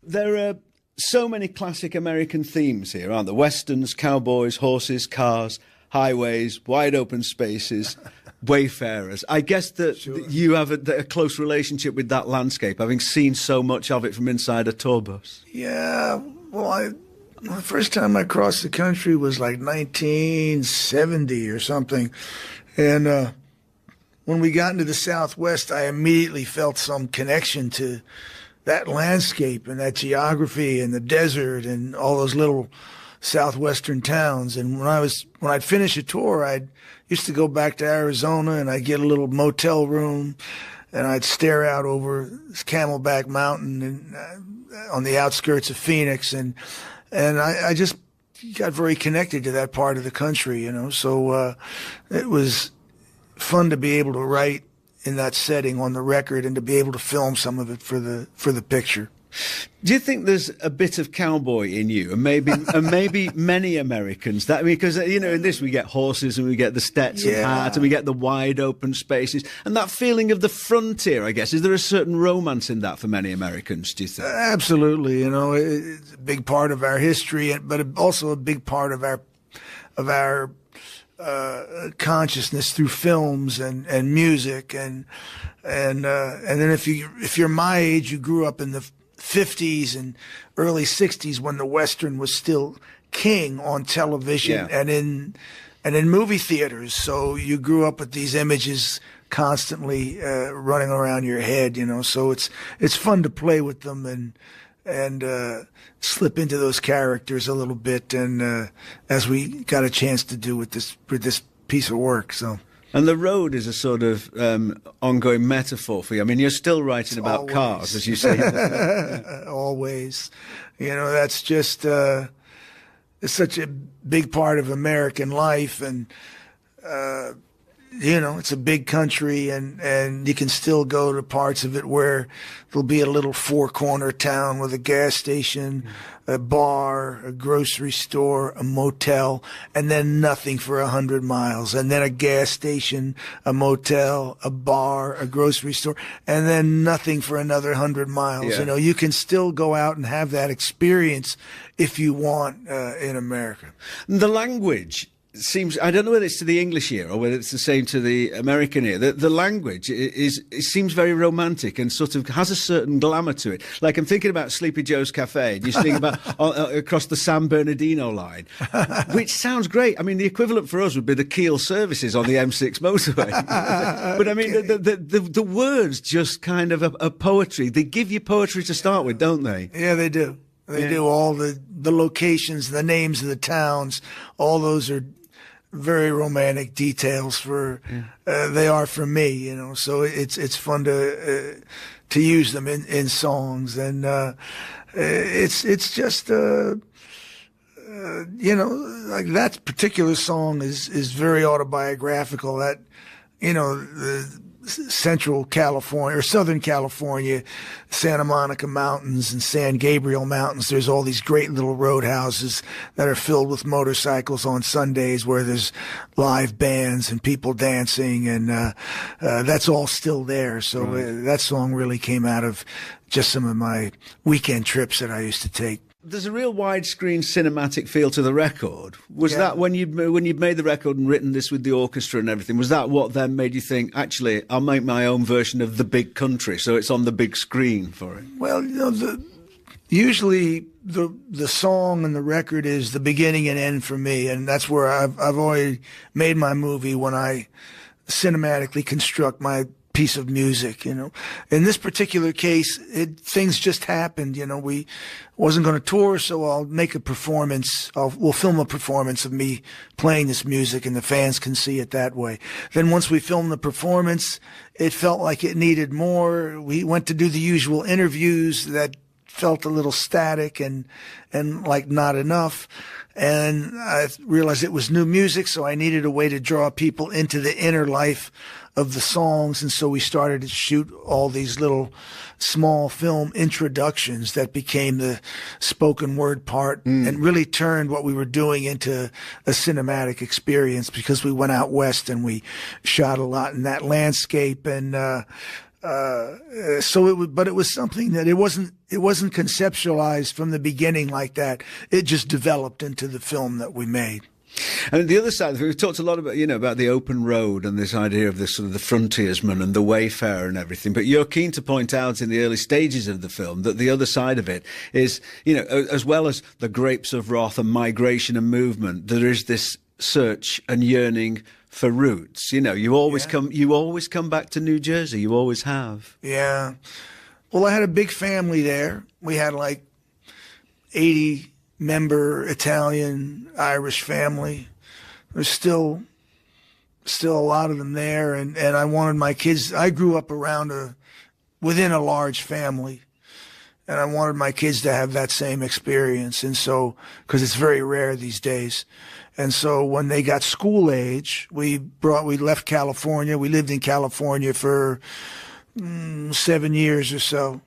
There are so many classic American themes here, aren't there? Westerns, cowboys, horses, cars, highways, wide open spaces, wayfarers. I guess that you have a close relationship with that landscape, having seen so much of it from inside a tour bus. Yeah, well, the first time I crossed the country was like 1970 or something. And when we got into the Southwest, I immediately felt some connection to that landscape and that geography and the desert and all those little southwestern towns. And when I'd finish a tour, I used to go back to Arizona and I'd get a little motel room and I'd stare out over Camelback Mountain and on the outskirts of Phoenix. And I just got very connected to that part of the country, you know. So it was fun to be able to write in that setting on the record and to be able to film some of it for the picture. Do you think there's a bit of cowboy in you, and maybe many Americans? That, I mean, because you know, in this we get horses and we get the Stetson hat and we get the wide open spaces and that feeling of the frontier. I guess, is there a certain romance in that for many Americans? Do you think? Absolutely. You know, it's a big part of our history, but also a big part of our consciousness through films and music and then if you're my age, you grew up in the 50s and early 60s when the Western was still king on television and in movie theaters. So you grew up with these images constantly running around your head, you know. So it's fun to play with them and slip into those characters a little bit, and as we got a chance to do with this piece of work. So. And the road is a sort of ongoing metaphor for you. I mean, you're still writing about cars, as you say. Always. You know, that's just it's such a big part of American life, and you know, it's a big country, and you can still go to parts of it where there'll be a little four-corner town with a gas station, a bar, a grocery store, a motel, and then nothing for 100 miles, and then a gas station, a motel, a bar, a grocery store, and then nothing for another 100 miles. Yeah. You know, you can still go out and have that experience if you want in America. The language seems, I don't know whether it's to the English ear or whether it's the same to the American ear. The language it seems very romantic and sort of has a certain glamour to it. Like, I'm thinking about Sleepy Joe's Cafe, and you think about across the San Bernardino line, which sounds great. I mean, the equivalent for us would be the Kiel services on the M6 motorway. But I mean, the words just kind of a poetry. They give you poetry to start with, don't they? Yeah, they do. They do. All the locations, the names of the towns, all those are very romantic details for they are for me, you know. So it's fun to use them in songs, and it's just you know, like that particular song is very autobiographical. That, you know, the Central California or Southern California, Santa Monica Mountains and San Gabriel Mountains, there's all these great little roadhouses that are filled with motorcycles on Sundays where there's live bands and people dancing, and that's all still there. So that song really came out of just some of my weekend trips that I used to take. There's a real widescreen cinematic feel to the record. Was that when you'd made the record and written this with the orchestra and everything, was that what then made you think, actually, I'll make my own version of The Big Country, so it's on the big screen for it? Well, you know, usually the song and the record is the beginning and end for me, and that's where I've already made my movie, when I cinematically construct my piece of music, you know. In this particular case, things just happened, you know. We wasn't going to tour, so I'll make a performance. We'll film a performance of me playing this music, and the fans can see it that way. Then once we filmed the performance, it felt like it needed more. We went to do the usual interviews that felt a little static and like not enough. And I realized it was new music, so I needed a way to draw people into the inner life of the songs. And so we started to shoot all these little small film introductions that became the spoken word part and really turned what we were doing into a cinematic experience, because we went out west and we shot a lot in that landscape. And So it was something that it wasn't conceptualized from the beginning like that. It just developed into the film that we made. And the other side, we've talked a lot about, about the open road and this idea of this sort of the frontiersman and the wayfarer and everything. But you're keen to point out in the early stages of the film that the other side of it is, as well as the grapes of wrath and migration and movement, there is this search and yearning for roots. You always come back to New Jersey. You always have. Yeah. Well, I had a big family there. We had like 80-member Italian, Irish family. There's still a lot of them there, and I wanted my kids. I grew up within a large family, and I wanted my kids to have that same experience. And so, because it's very rare these days. And so when they got school age, we left California. We lived in California for 7 years or so.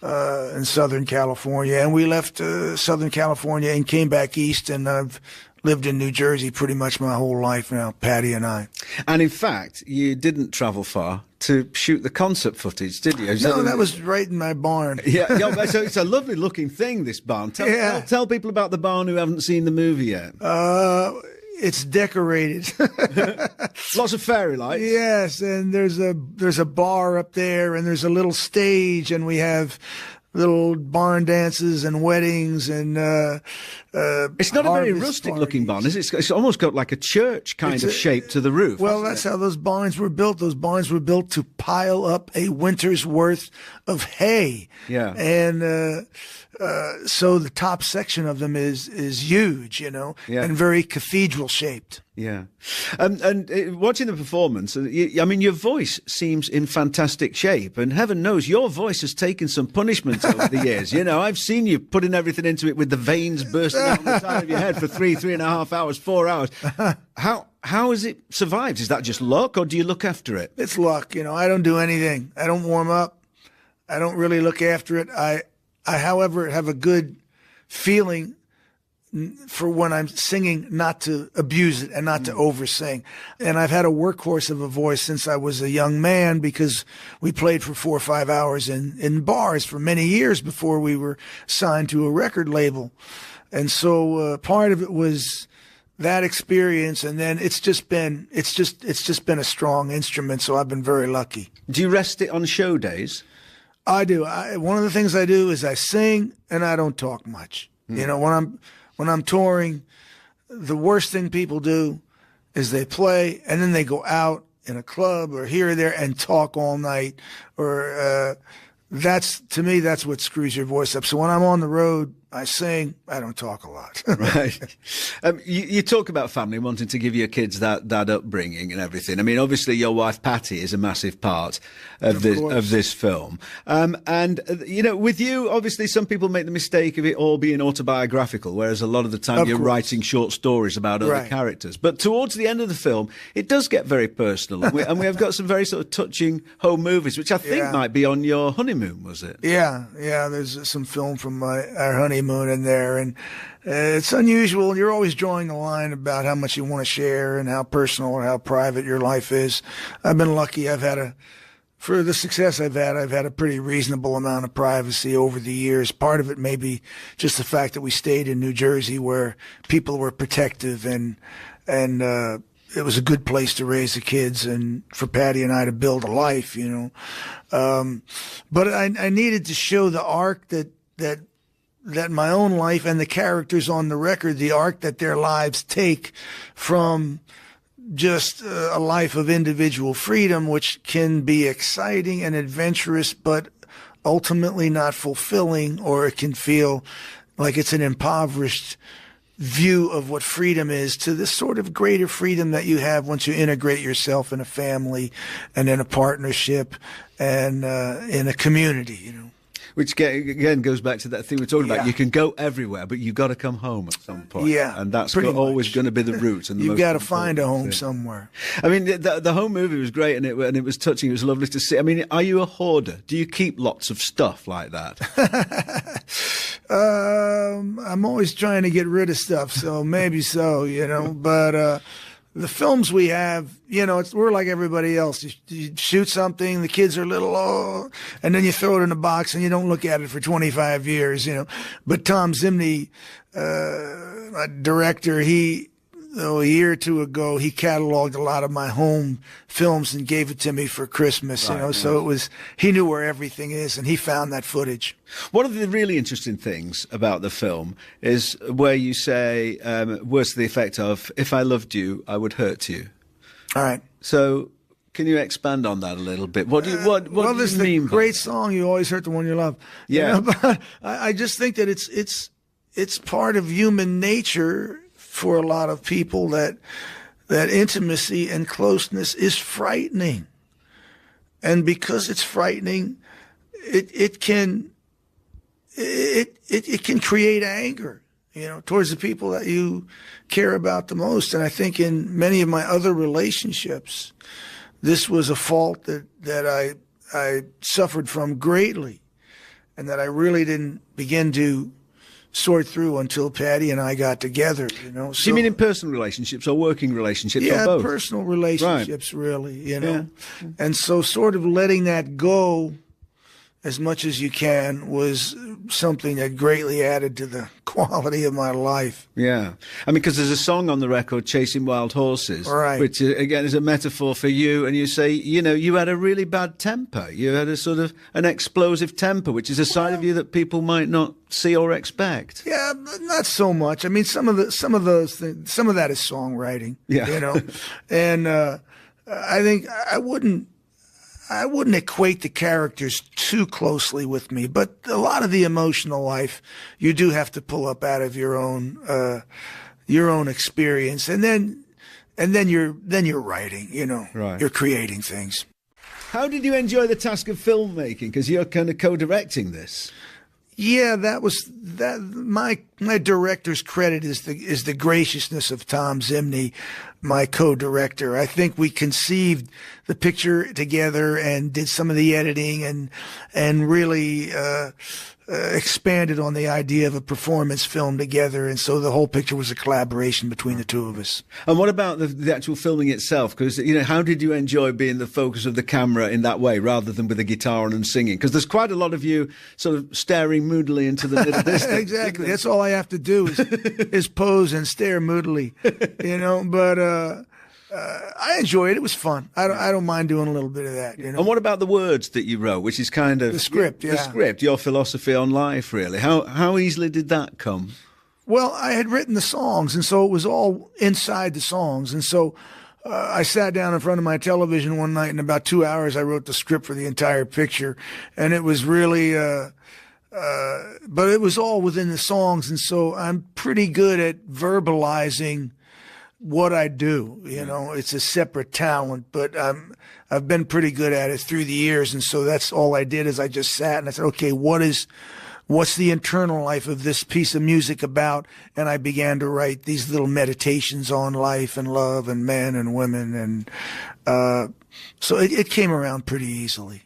In Southern California, and we left Southern California and came back east, and I've lived in New Jersey pretty much my whole life now, Patty and I. And in fact, you didn't travel far to shoot the concert footage, did you? No, that was right in my barn. Yeah, so it's a lovely looking thing, this barn. Tell people about the barn who haven't seen the movie yet. It's decorated. Lots of fairy lights. Yes, and there's a bar up there, and there's a little stage, and we have little barn dances and weddings, and it's not a very rustic looking barn, is it? It's almost got like a church kind of shape to the roof. Well, that's how those barns were built. Those barns were built to pile up a winter's worth of hay. Yeah. And so the top section of them is huge, and very cathedral shaped. Yeah. And watching the performance, your voice seems in fantastic shape, and heaven knows your voice has taken some punishment over the years. I've seen you putting everything into it with the veins bursting out the side of your head for 3.5 hours, 4 hours. How has it survived? Is that just luck, or do you look after it? It's luck. I don't do anything. I don't warm up. I don't really look after it. I however, have a good feeling for when I'm singing, not to abuse it and not to oversing. And I've had a workhorse of a voice since I was a young man, because we played for 4 or 5 hours in bars for many years before we were signed to a record label. And so part of it was that experience, and then it's just been a strong instrument. So I've been very lucky. Do you rest it on show days? I do. One of the things I do is I sing and I don't talk much. When I'm touring, the worst thing people do is they play and then they go out in a club or here or there and talk all night. Or to me, that's what screws your voice up. So when I'm on the road, I sing. I don't talk a lot. Right. You talk about family, wanting to give your kids that upbringing and everything. Obviously, your wife Patty is a massive part of this film. With you, obviously, some people make the mistake of it all being autobiographical, whereas a lot of the time you're writing short stories about other characters. But towards the end of the film, it does get very personal, and we have got some very sort of touching home movies, which I think might be on your honeymoon, was it? Yeah. There's some film from our honeymoon in there, and it's unusual. You're always drawing a line about how much you want to share and how personal or how private your life is. I've been lucky. For the success I've had a pretty reasonable amount of privacy over the years. Part of it may be just the fact that we stayed in New Jersey, where people were protective, and it was a good place to raise the kids and for Patty and I to build a life, But I needed to show the arc that my own life and the characters on the record, the arc that their lives take from just a life of individual freedom, which can be exciting and adventurous, but ultimately not fulfilling, or it can feel like it's an impoverished view of what freedom is, to this sort of greater freedom that you have once you integrate yourself in a family and in a partnership and in a community, Which again goes back to that thing we're talking about. You can go everywhere, but you've got to come home at some point. Yeah, and that's always going to be the root. And you've got to find a home somewhere. The home movie was great, and it was touching. It was lovely to see. Are you a hoarder? Do you keep lots of stuff like that? I'm always trying to get rid of stuff, so maybe so, But the films we have, we're like everybody else. You shoot something, the kids are little, and then you throw it in a box and you don't look at it for 25 years, But Tom Zimney, my director, a year or two ago, he cataloged a lot of my home films and gave it to me for Christmas, Right, so he knew where everything is and he found that footage. One of the really interesting things about the film is where you say, words to the effect of, if I loved you, I would hurt you. All right. So can you expand on that a little bit? What do you, what well, do this you is mean the great song, You Always Hurt the One You Love. Yeah. But I just think that it's part of human nature for a lot of people that intimacy and closeness is frightening. And because it's frightening, it can create anger, towards the people that you care about the most. And I think in many of my other relationships, this was a fault that I suffered from greatly and that I really didn't begin to sort through until Patty and I got together, So you mean in personal relationships or working relationships or both? Personal relationships, right. Really, Yeah. And so sort of letting that go as much as you can was something that greatly added to the quality of my life. Yeah. I mean, because there's a song on the record, Chasing Wild Horses, right. which, again, is a metaphor for you. And you say, you had a really bad temper. You had a sort of an explosive temper, which is a side of you that people might not see or expect. Yeah, not so much. I mean, some of those things, some of that is songwriting, and I think I wouldn't equate the characters too closely with me, but a lot of the emotional life you do have to pull up out of your own experience, and then you're writing, Right. You're creating things. How did you enjoy the task of filmmaking? Because you're kind of co-directing this. Yeah, my director's credit is the graciousness of Tom Zimney, my co-director. I think we conceived the picture together and did some of the editing and really expanded on the idea of a performance film together. And so the whole picture was a collaboration between the two of us. And what about the actual filming itself? Because, how did you enjoy being the focus of the camera in that way rather than with a guitar on and singing? Because there's quite a lot of you sort of staring moodily into the middle distance. Exactly. That's all I have to do is pose and stare moodily, but I enjoy it. It was fun. I don't mind doing a little bit of that, And what about the words that you wrote, which is kind of the script, the script, your philosophy on life, really? How easily did that come? Well, I had written the songs, and so it was all inside the songs. And so I sat down in front of my television one night, and in about 2 hours, I wrote the script for the entire picture. And it was really, but it was all within the songs. And so I'm pretty good at verbalizing what I do. It's a separate talent, but I've been pretty good at it through the years. And so that's all I did is I just sat and I said, okay, what's the internal life of this piece of music about? And I began to write these little meditations on life and love and men and women. And so it came around pretty easily.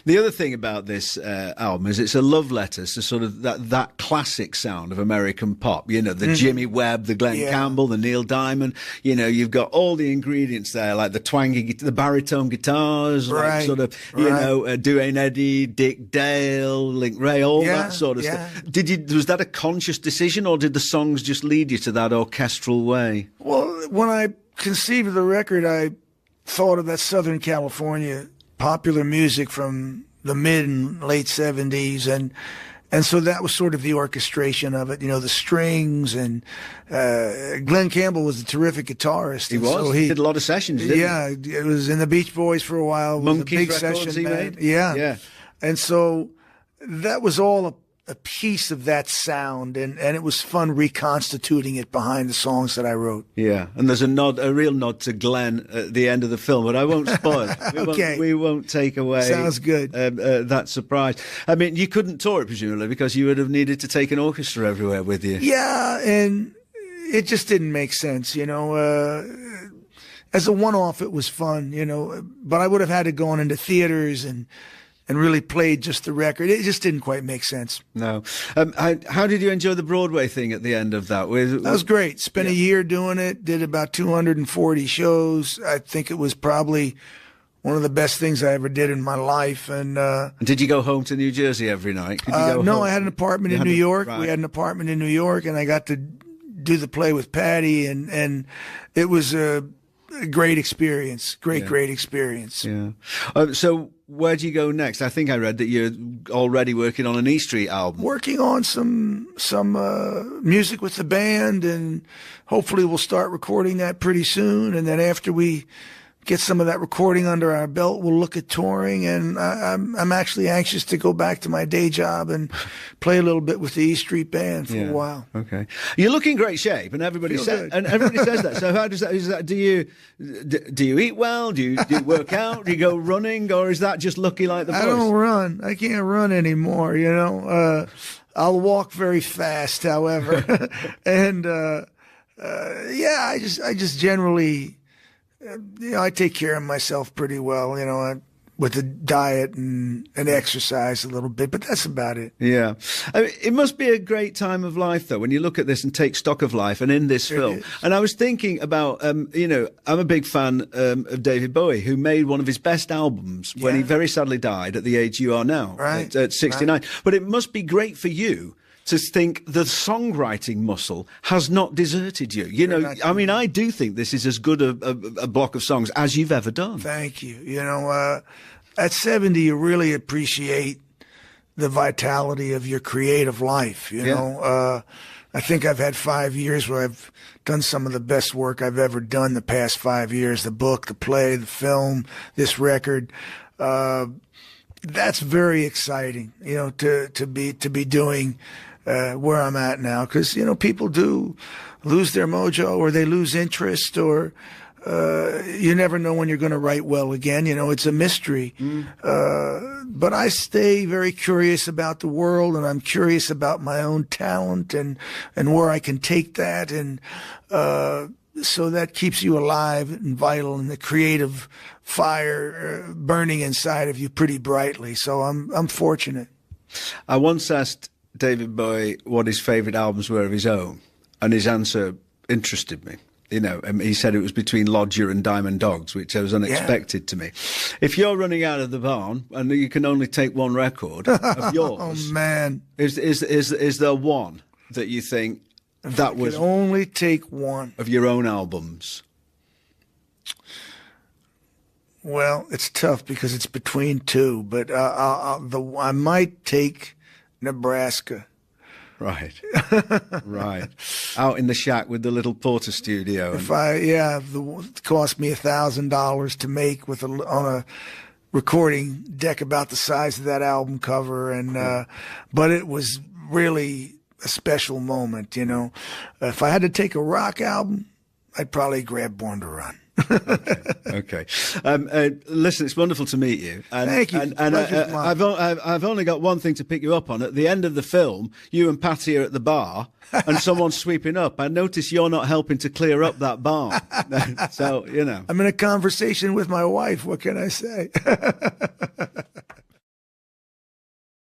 The other thing about this album is it's a love letter to sort of that classic sound of American pop. The Jimmy Webb, the Glenn Campbell, the Neil Diamond. You've got all the ingredients there, like the twangy, the baritone guitars, like sort of, Duane Eddy, Dick Dale, Link Ray, all that sort of stuff. Was that a conscious decision, or did the songs just lead you to that orchestral way? Well, when I conceived of the record, I thought of that Southern California popular music from the mid and late 70s, and so that was sort of the orchestration of it, the strings, and Glenn Campbell was a terrific guitarist. He was. So he did a lot of sessions, didn't he? It was in the Beach Boys for a while. Monkeys big records session he band. made? Yeah. And so that was all a piece of that sound, and it was fun reconstituting it behind the songs that I wrote. Yeah, and there's a real nod to Glenn at the end of the film, but I won't spoil it. Okay. We won't take away. Sounds good. That surprise. I mean, you couldn't tour it, presumably, because you would have needed to take an orchestra everywhere with you. Yeah, and it just didn't make sense, As a one-off, it was fun, but I would have had to go on into theaters and and really played just the record. It just didn't quite make sense. No. How did you enjoy the Broadway thing at the end of that? That was great. Spent a year doing it, did about 240 shows. I think it was probably one of the best things I ever did in my life. And did you go home to New Jersey every night? Could you go no, home? I had an apartment in New York. Right. We had an apartment in New York, and I got to do the play with Patty, and it was a great experience. Great experience. Yeah. So where do you go next? I think I read that you're already working on an E Street album. Working on some music with the band, and hopefully we'll start recording that pretty soon. And then after we get some of that recording under our belt, we'll look at touring. And I'm actually anxious to go back to my day job and play a little bit with the E Street Band for a while. Okay, you look in great shape, and everybody says that. So how does that? Is that do you eat well? Do you work out? Do you go running, or is that just lucky like the boys? I don't run. I can't run anymore. You know, I'll walk very fast, however, and yeah, I just generally. I take care of myself pretty well, with the diet and exercise a little bit, but that's about it. Yeah. I mean, it must be a great time of life, though, when you look at this and take stock of life and in this film. And I was thinking about, I'm a big fan of David Bowie, who made one of his best albums when he very sadly died at the age you are now, at 69. Right. But it must be great for you to think the songwriting muscle has not deserted you. I mean, I do think this is as good a block of songs as you've ever done. Thank you. At 70, you really appreciate the vitality of your creative life. I think I've had 5 years where I've done some of the best work I've ever done the past 5 years. The book, the play, the film, this record. That's very exciting, to be doing where I'm at now, because people do lose their mojo, or they lose interest, or you never know when you're going to write well again. It's a mystery. But I stay very curious about the world, and I'm curious about my own talent and where I can take that, and so that keeps you alive and vital, and the creative fire burning inside of you pretty brightly. So I'm fortunate. I once asked David Bowie what his favourite albums were of his own, and his answer interested me. He said it was between Lodger and Diamond Dogs, which was unexpected to me. If you're running out of the barn and you can only take one record of yours, oh man, is there one that you think that was only take one of your own albums? Well, it's tough because it's between two, but I might take Nebraska. Right. Right. Out in the shack with the little Porter studio. It cost me $1,000 to make on a recording deck about the size of that album cover, and but it was really a special moment. If I had to take a rock album, I'd probably grab Born to Run. Okay. Listen, it's wonderful to meet you. Thank you. And I've only got one thing to pick you up on. At the end of the film, you and Patty are at the bar, and someone's sweeping up. I notice you're not helping to clear up that barn. So, I'm in a conversation with my wife. What can I say?